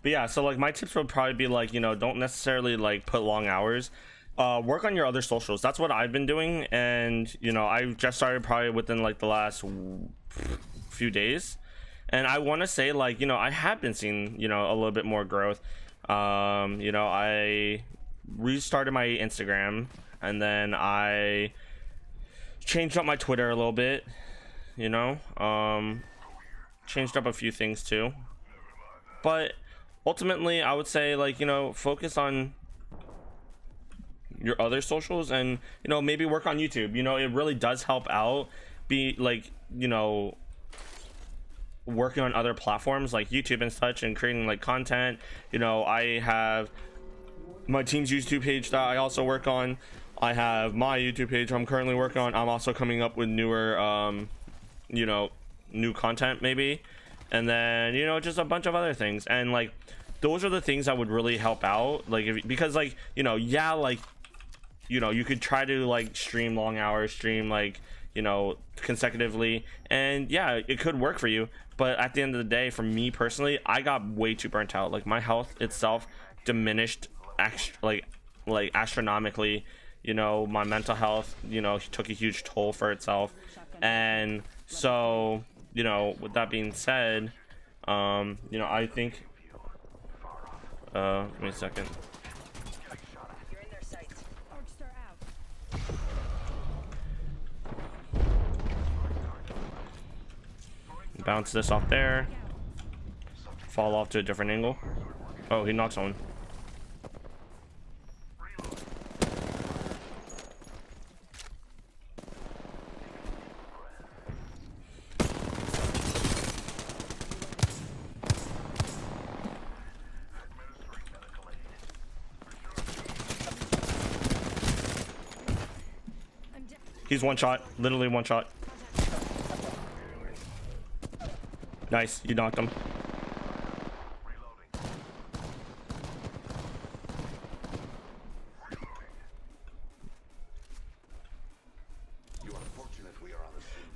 But yeah, so like my tips would probably be like, you know, don't necessarily like put long hours. Work on your other socials. That's what I've been doing, and you know, I just started probably within like the last few days, and I want to say like, you know, I have been seeing, you know, a little bit more growth. You know, I restarted my Instagram, and then I changed up my Twitter a little bit, you know, changed up a few things too, but ultimately I would say like, you know, focus on your other socials, and you know, maybe work on YouTube. You know, it really does help out, be like, you know, working on other platforms like YouTube and such, and creating like content. You know, I have my team's YouTube page that I also work on. I have my YouTube page I'm currently working on. I'm also coming up with newer you know, new content maybe, and then, you know, just a bunch of other things. And like, those are the things that would really help out, like because like, you know, yeah, like, you know, you could try to like stream long hours, stream like, you know, consecutively, and yeah, it could work for you. But at the end of the day, for me personally, I got way too burnt out. Like my health itself diminished like astronomically. You know, my mental health, you know, took a huge toll for itself. And so, you know, with that being said, you know, I think give me a second. Bounce this off there, fall off to a different angle. Oh, he knocks on. He's one shot, literally one shot. Nice, you knocked him.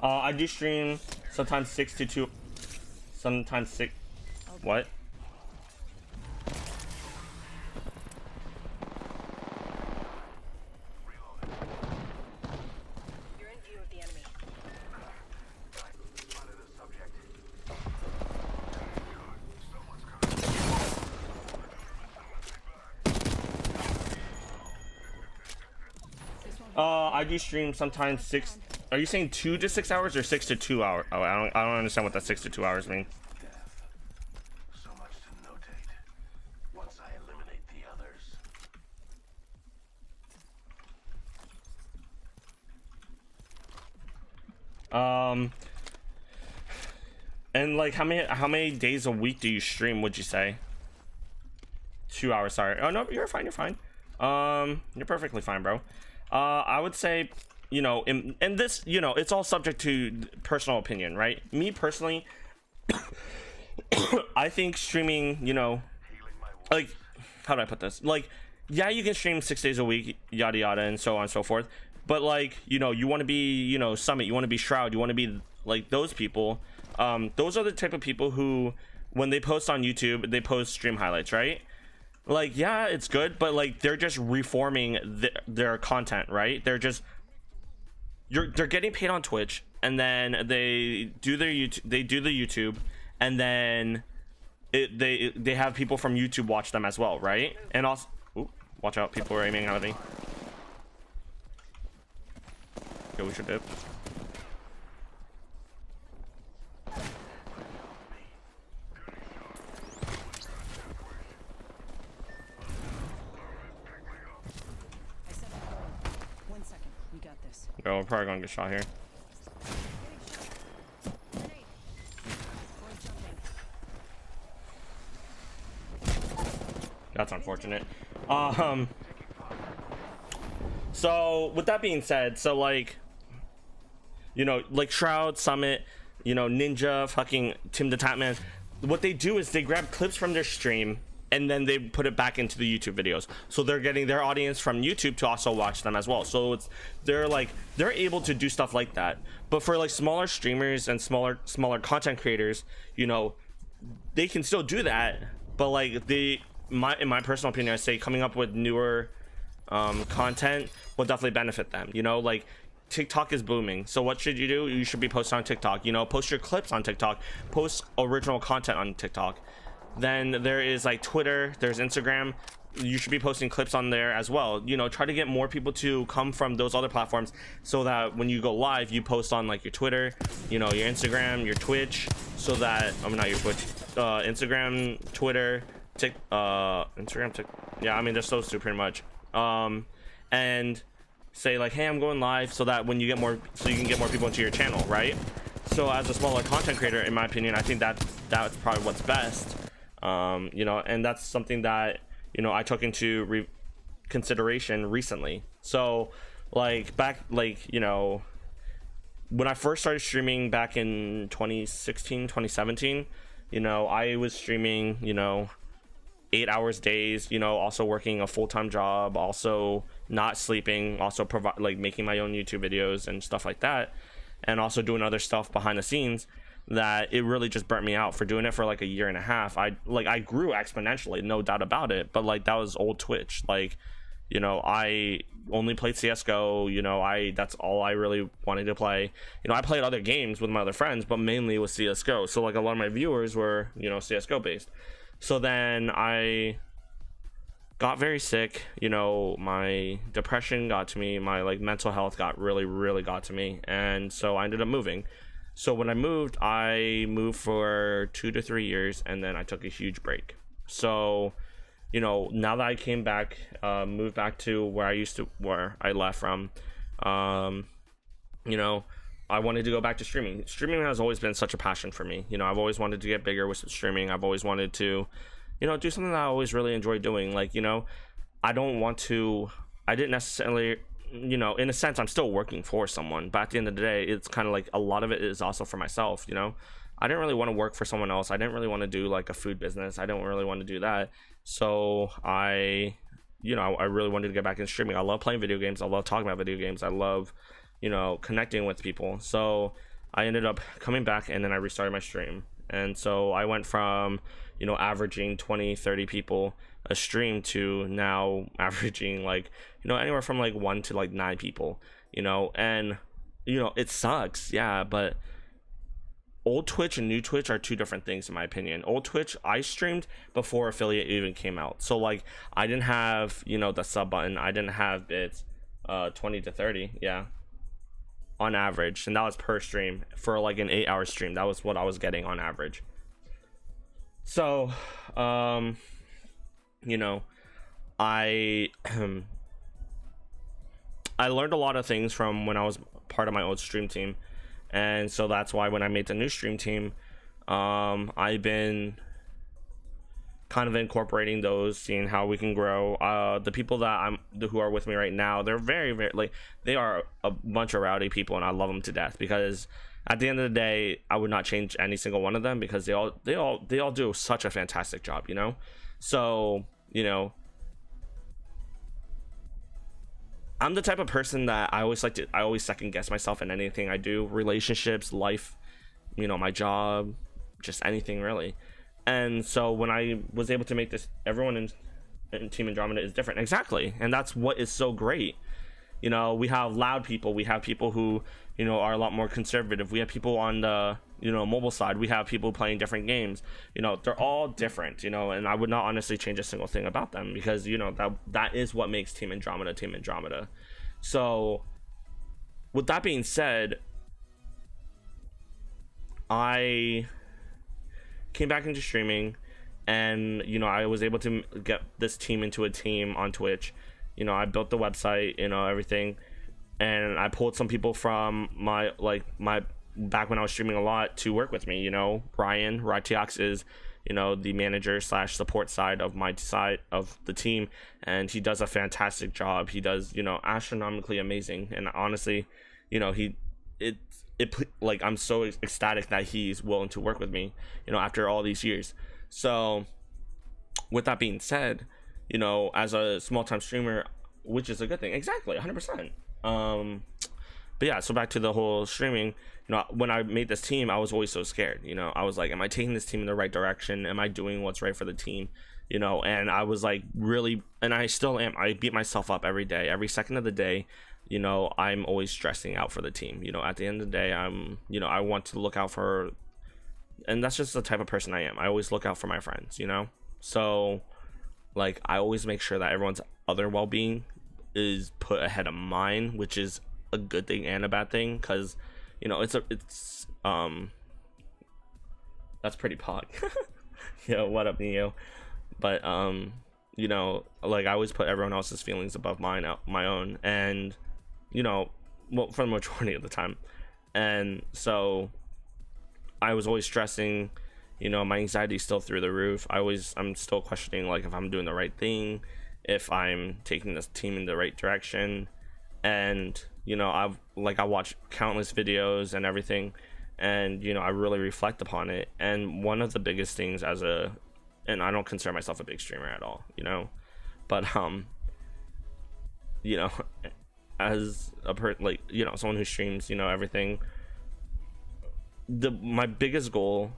I do stream sometimes 6 to 2, sometimes 6. What? I do stream sometimes 6. Are you saying 2 to 6 hours or 6 to 2 hours? Oh, I don't understand what that 6 to 2 hours mean. So much to notate. Once I eliminate the others. And like how many days a week do you stream, would you say? 2 hours, sorry. Oh no, you're fine, you're fine. You're perfectly fine, bro. I would say, you know, and this, you know, it's all subject to personal opinion, right? Me personally, I think streaming, you know, like, how do I put this? Like, yeah, you can stream 6 days a week, yada yada, and so on and so forth. But like, you know, you want to be, you know, Summit, you want to be Shroud, you want to be like those people. Those are the type of people who, when they post on YouTube, they post stream highlights, right? Like, yeah, it's good, but like, they're just reforming their content, right? They're just, they're getting paid on Twitch, and then they do their YouTube, they do the YouTube, and then they have people from YouTube watch them as well, right? And also, ooh, watch out, people are aiming at me. Okay, we should dip. Go, we're probably gonna get shot here. That's unfortunate. So with that being said, so like, you know, like Shroud, Summit, you know, Ninja, fucking Tim the Tatman, what they do is they grab clips from their stream and then they put it back into the YouTube videos, so they're getting their audience from YouTube to also watch them as well. So it's, they're able to do stuff like that. But for like smaller streamers and smaller content creators, you know, they can still do that, but like in my personal opinion, I say coming up with newer content will definitely benefit them. You know, like TikTok is booming, so what should you do? You should be posting on TikTok. You know, post your clips on TikTok, post original content on TikTok. Then there is like Twitter, there's Instagram. You should be posting clips on there as well. You know, try to get more people to come from those other platforms, so that when you go live, you post on like your Twitter, you know, your Instagram, your Twitch, so that not your Twitch, Instagram, Twitter, Instagram, yeah, I mean there's those two pretty much. And say like, hey, I'm going live, so that when you get more, so you can get more people into your channel, right? So as a smaller content creator, in my opinion, I think that's probably what's best. You know, and that's something that, you know, I took into consideration recently. So like back, like, you know, when I first started streaming back in 2016, 2017, you know, I was streaming, you know, 8 hours days, you know, also working a full-time job, also not sleeping, also like making my own YouTube videos and stuff like that, and also doing other stuff behind the scenes, that it really just burnt me out for doing it for like a year and a half. I grew exponentially, no doubt about it, but like that was old Twitch. Like, you know, I only played CSGO, you know, that's all I really wanted to play. You know, I played other games with my other friends, but mainly with CSGO. So like a lot of my viewers were, you know, CSGO based. So then I got very sick, you know, my depression got to me, my like mental health got really got to me, and so I ended up moving. So when I moved for 2 to 3 years, and then I took a huge break. So, you know, now that I came back, moved back to where I left from, you know, I wanted to go back to streaming. Streaming has always been such a passion for me. You know, I've always wanted to get bigger with streaming. I've always wanted to, you know, do something that I always really enjoy doing. Like, you know, I didn't necessarily, you know, in a sense, I'm still working for someone, but at the end of the day, it's kind of like a lot of it is also for myself. You know, I didn't really want to work for someone else. I didn't really want to do like a food business. I don't really want to do that. So I really wanted to get back in streaming. I love playing video games. I love talking about video games. I love, you know, connecting with people. So I ended up coming back, and then I restarted my stream. And so I went from, you know, averaging 20-30 people a stream to now averaging like, you know, anywhere from like 1 to like 9 people, you know. And, you know, it sucks, yeah, but old Twitch and new Twitch are two different things in my opinion. Old Twitch, I streamed before affiliate even came out, so like I didn't have, you know, the sub button, I didn't have bits, 20 to 30, yeah, on average, and that was per stream. For like an 8-hour stream, that was what I was getting on average. So you know, I learned a lot of things from when I was part of my old stream team, and so that's why when I made the new stream team, I've been kind of incorporating those, seeing how we can grow. The people who are with me right now, they're very like, they are a bunch of rowdy people, and I love them to death, because at the end of the day, I would not change any single one of them, because they all do such a fantastic job, you know. So, you know, I'm the type of person that I always second guess myself in anything I do, relationships, life, you know, my job, just anything really. And so when I was able to make this, everyone in Team Andromeda is different. Exactly. And that's what is so great. You know, we have loud people. We have people who, you know, are a lot more conservative. We have people on the, you know, mobile side. We have people playing different games. You know, they're all different, you know, and I would not honestly change a single thing about them, because, you know, that is what makes Team Andromeda Team Andromeda. So with that being said, I came back into streaming, and, you know, I was able to get this team into a team on Twitch. You know, I built the website, you know, everything, and I pulled some people from my back when I was streaming a lot to work with me. You know, Ryan Ratiox is, you know, the manager / support side of my side of the team, and he does a fantastic job. He does, you know, astronomically amazing, and honestly, you know, like, I'm so ecstatic that he's willing to work with me, you know, after all these years. So with that being said, you know, as a small-time streamer, which is a good thing, exactly, 100%, But yeah, so back to the whole streaming. When I made this team, I was always so scared. I was like, am I taking this team in the right direction? Am I doing what's right for the team? And I was like, really, and I still am. I beat myself up every day, every second of the day. I'm always stressing out for the team. At the end of the day, I want to look out for, and that's just the type of person I am. I always look out for my friends, so like I always make sure that everyone's other well-being is put ahead of mine, which is a good thing and a bad thing, because it's that's pretty pog. What up, Neo? But like I always put everyone else's feelings above my own, and well, for the majority of the time. And so I was always stressing, my anxiety is still through the roof. I'm still questioning like if I'm doing the right thing, if I'm taking this team in the right direction. And I watch countless videos and everything, and I really reflect upon it. And one of the biggest things and I don't consider myself a big streamer at all, but as someone who streams everything, my biggest goal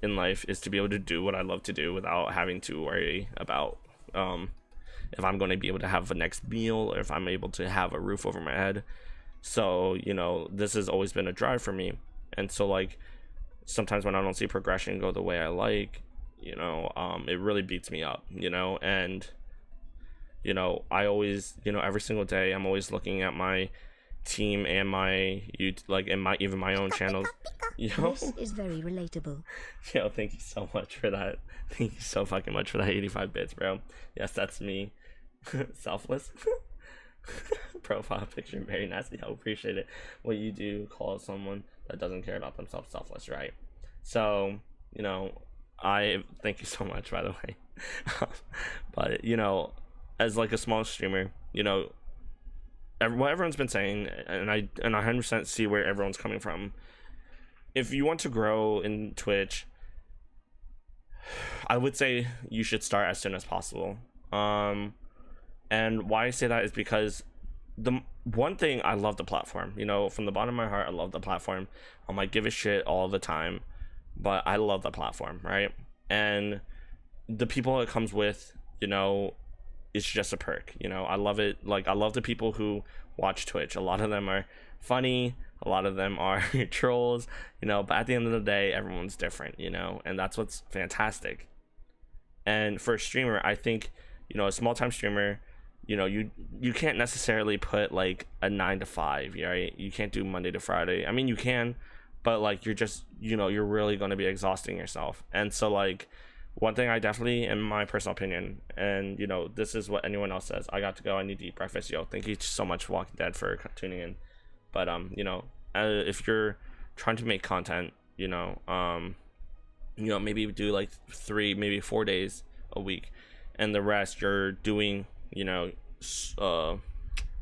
in life is to be able to do what I love to do without having to worry about if I'm going to be able to have the next meal, or if I'm able to have a roof over my head. So this has always been a drive for me. And so like sometimes when I don't see progression go the way I like, it really beats me up, and I always, every single day I'm always looking at my team and my even my own channels. This is very relatable. Thank you so much for that. Thank you so fucking much for that 85 bits, bro. Yes, that's me. Selfless. Profile picture, very nasty. I appreciate it. What you do call someone that doesn't care about themselves selfless, right? So I thank you so much, by the way. But as like a small streamer, what everyone's been saying, and I 100% see where everyone's coming from. If you want to grow in Twitch, I would say you should start as soon as possible. And why I say that is because the one thing, I love the platform. From the bottom of my heart, I love the platform. I'm like, give a shit all the time, but I love the platform, right? And the people it comes with, it's just a perk. I love it. Like, I love the people who watch Twitch. A lot of them are funny, a lot of them are trolls, but at the end of the day, everyone's different, and that's what's fantastic. And for a streamer, I think, a small-time streamer, you can't necessarily put like a 9 to 5, right? You can't do Monday to Friday. I mean, you can, but like you're just, you're really going to be exhausting yourself. And so like one thing I definitely, in my personal opinion, and this is what anyone else says, I got to go, I need to eat breakfast. Thank you so much, Walking Dead, for tuning in. But if you're trying to make content, maybe do like 3, maybe 4 days a week, and the rest you're doing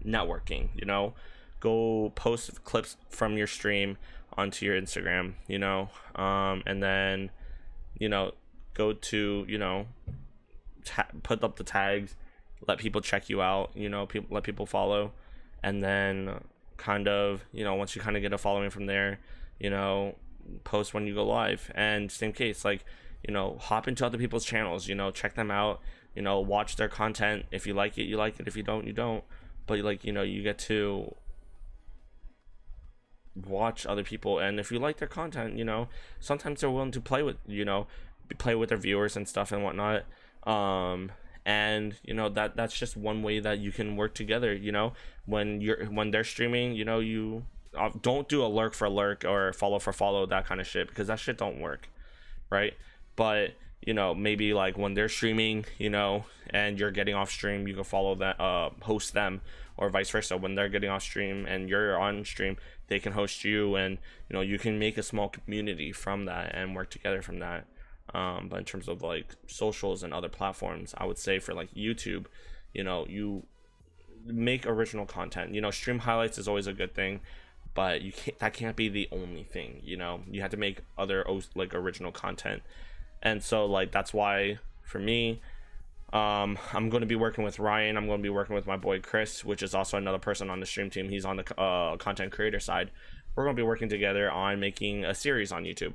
networking. Go post clips from your stream onto your Instagram, and then go to put up the tags, let people check you out, let people follow, and then kind of once you kind of get a following from there, post when you go live. And same case, like hop into other people's channels, check them out, watch their content. If you like it, you like it. If you don't, you don't. But like you get to watch other people, and if you like their content, sometimes they're willing to play with their viewers and stuff and whatnot. And that's just one way that you can work together. When they're streaming, you don't do a lurk for lurk or follow for follow, that kind of shit, because that shit don't work, right? But maybe like when they're streaming, and you're getting off stream, you can follow that, host them, or vice versa. When they're getting off stream and you're on stream, they can host you, and you can make a small community from that and work together from that. But in terms of like socials and other platforms, I would say for like YouTube, you make original content. Stream highlights is always a good thing, but that can't be the only thing. You have to make other like original content. And so like that's why for me, I'm going to be working with Ryan. I'm going to be working with my boy Chris, which is also another person on the stream team. He's on the content creator side. We're going to be working together on making a series on YouTube.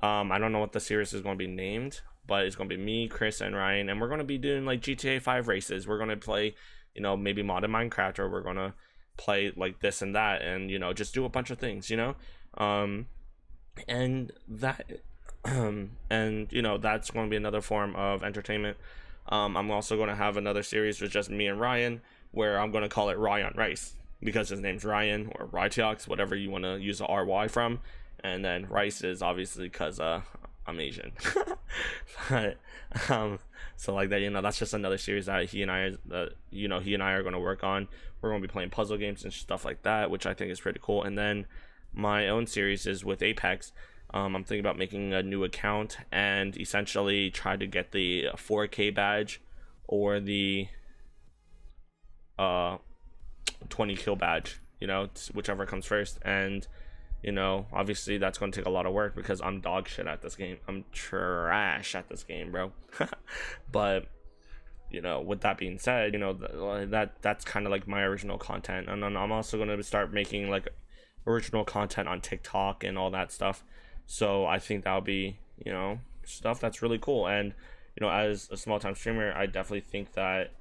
I don't know what the series is going to be named, but it's going to be me, Chris, and Ryan, and we're going to be doing like GTA 5 races. We're going to play, you know, maybe modded Minecraft, or we're going to play like this and that, and, you know, just do a bunch of things, you know. And that and, you know, that's going to be another form of entertainment. I'm also going to have another series with just me and Ryan, where I'm going to call it Ryan Rice, because his name's Ryan, or Rytiox, whatever you want to use the RY from. And then Rice is obviously because I'm Asian. But, so like that, you know, that's just another series that he and I are going to work on. We're going to be playing puzzle games and stuff like that, which I think is pretty cool. And then my own series is with Apex. I'm thinking about making a new account and essentially try to get the 4K badge or the 20 kill badge, you know, whichever comes first. And, you know, obviously that's going to take a lot of work because I'm dog shit at this game. I'm trash at this game, bro. But, you know, with that being said, you know, that's kind of like my original content. And then I'm also going to start making like original content on TikTok and all that stuff. So I think that'll be, you know, stuff that's really cool. And, you know, as a small time streamer, I definitely think that,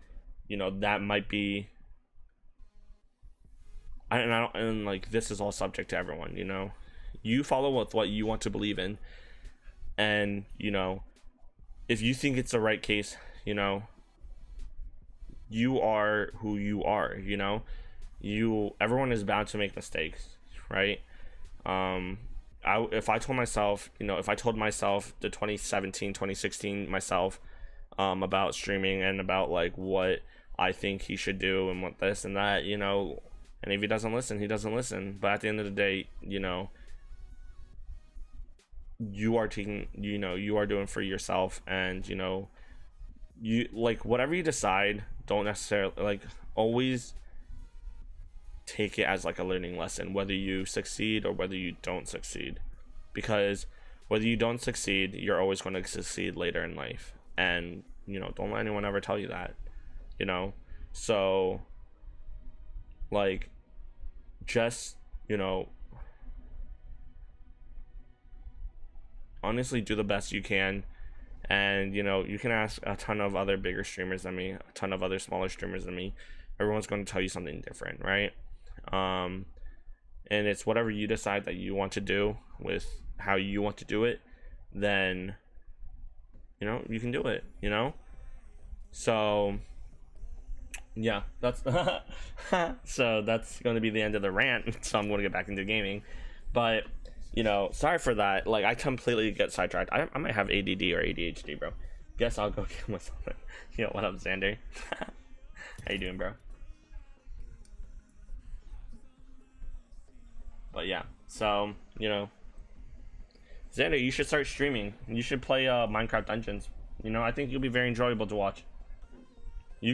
you know, that might be, and like, this is all subject to everyone, you know. You follow with what you want to believe in, and, you know, if you think it's the right case, you know, you are who you are, you know. Everyone is bound to make mistakes, right? If I told myself, you know, if I told myself the 2017, 2016 myself about streaming and about like what I think he should do and what this and that, you know, and if he doesn't listen, he doesn't listen. But at the end of the day, you know, you are doing for yourself, and, you know, you like whatever you decide, don't necessarily like always take it as like a learning lesson, whether you succeed or whether you don't succeed, because whether you don't succeed, you're always going to succeed later in life. And, you know, don't let anyone ever tell you that, you know. So like, just, you know, honestly do the best you can. And, you know, you can ask a ton of other bigger streamers than me, a ton of other smaller streamers than me. Everyone's going to tell you something different, right? And it's whatever you decide that you want to do with how you want to do it, then, you know, you can do it, you know. So yeah, that's so that's going to be the end of the rant. So I'm going to get back into gaming. But, you know, sorry for that. Like, I completely get sidetracked. I might have ADD or ADHD, bro. Guess I'll go kill myself. You know, what up, Xander? How you doing, bro? But yeah, so, you know, Xander, you should start streaming. You should play Minecraft Dungeons. You know, I think you'll be very enjoyable to watch.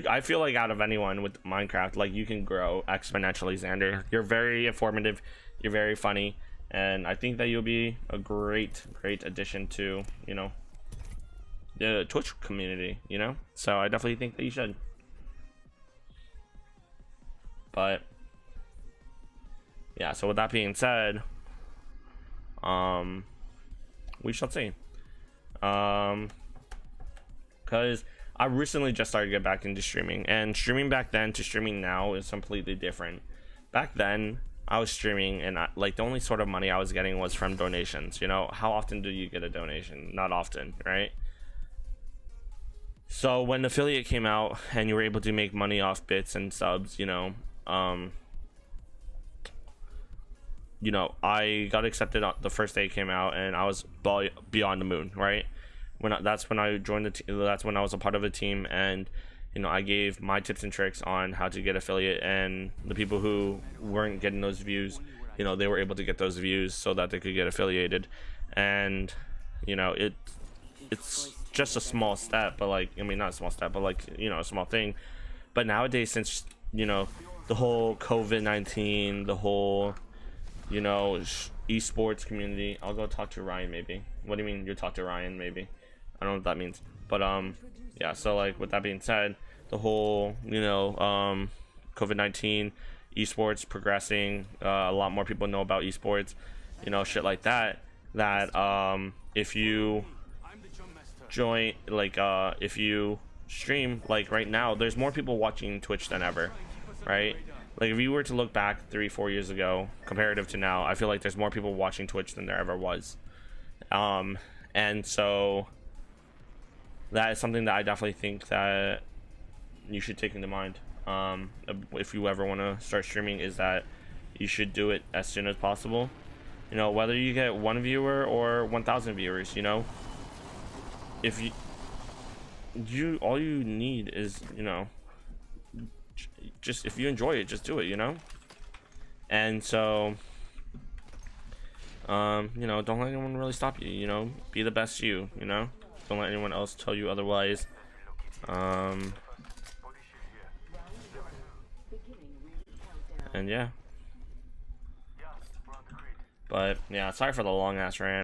I feel like out of anyone with Minecraft, like, you can grow exponentially, Xander. You're very informative. You're very funny. And I think that you'll be a great addition to, you know, the Twitch community, you know? So I definitely think that you should. But yeah, so with that being said, we shall see. Because I recently just started to get back into streaming, and streaming back then to streaming now is completely different. Back then, I was streaming, and like, the only sort of money I was getting was from donations. You know, how often do you get a donation? Not often, right? So when affiliate came out and you were able to make money off bits and subs, you know, I got accepted on the first day it came out, and I was beyond the moon, right? That's when I joined the team. That's when I was a part of a team, and, you know, I gave my tips and tricks on how to get affiliate, and the people who weren't getting those views, you know, they were able to get those views so that they could get affiliated. And, you know, it's just a small step, but like, I mean, not a small step, but like, you know, a small thing. But nowadays, since, you know, the whole COVID-19, the whole, you know, esports community, I'll go talk to Ryan maybe. What do you mean you talk to Ryan maybe? I don't know what that means. But yeah, so like with that being said, the whole, you know, COVID-19, esports progressing, a lot more people know about esports, you know, shit like that, if you join, like, if you stream, like right now, there's more people watching Twitch than ever, right? Like if you were to look back 3-4 years ago comparative to now, I feel like there's more people watching Twitch than there ever was. And so that is something that I definitely think that you should take into mind, if you ever want to start streaming, is that you should do it as soon as possible, you know, whether you get 1 viewer or 1,000 viewers, you know, if you all you need is, you know, just if you enjoy it, just do it, you know. And so you know, don't let anyone really stop you, you know, be the best you know, don't let anyone else tell you otherwise. And yeah, but yeah, sorry for the long ass rant.